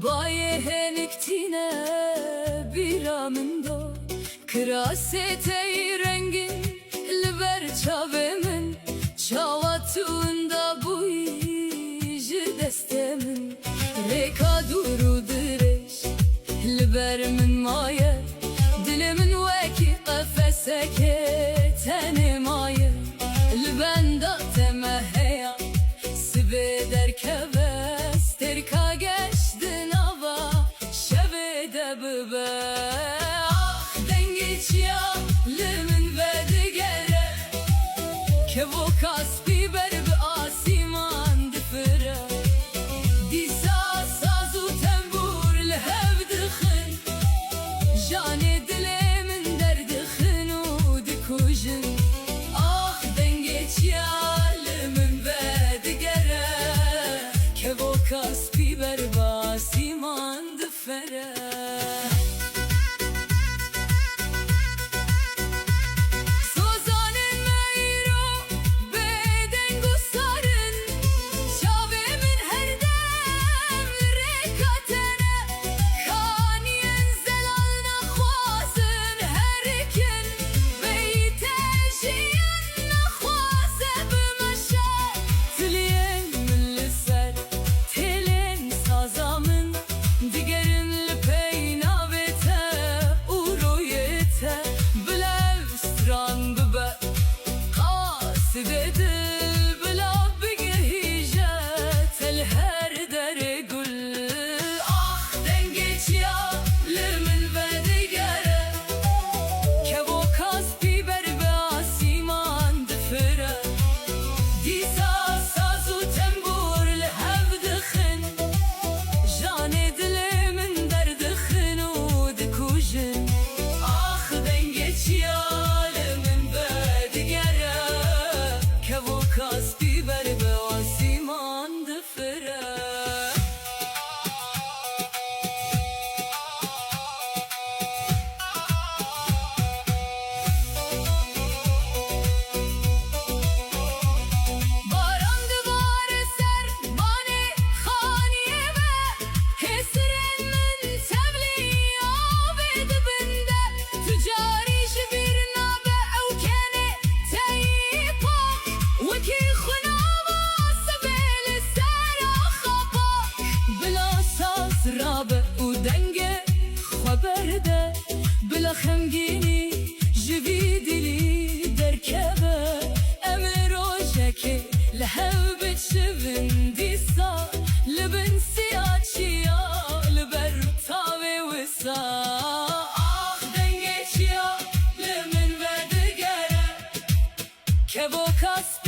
باye heniktine bira min do Kirasetey rengin liber çave min Çavatunda bu ji deste min Reka duru direş liber min maye Dilimin veki qefeseke teni maye Libenda teme heya sibe derkebes Terka geçtin ava şeve de bibe Ah dengiç ya limin ve digere Kevokas biber bi asiman difire Disa sazu tembur lehev dixin Jane dilimin derdixin u dikujin Ah dengiç ya limin ve digere Kevokas biber bi asiman difire بلا خمگینی جوی دلی درکبه امر روشکی لهو بتشوین دیسا لبن سیاچیا لبر تاوی وسا آخ دنگی چیا لمن و دگره که بو کس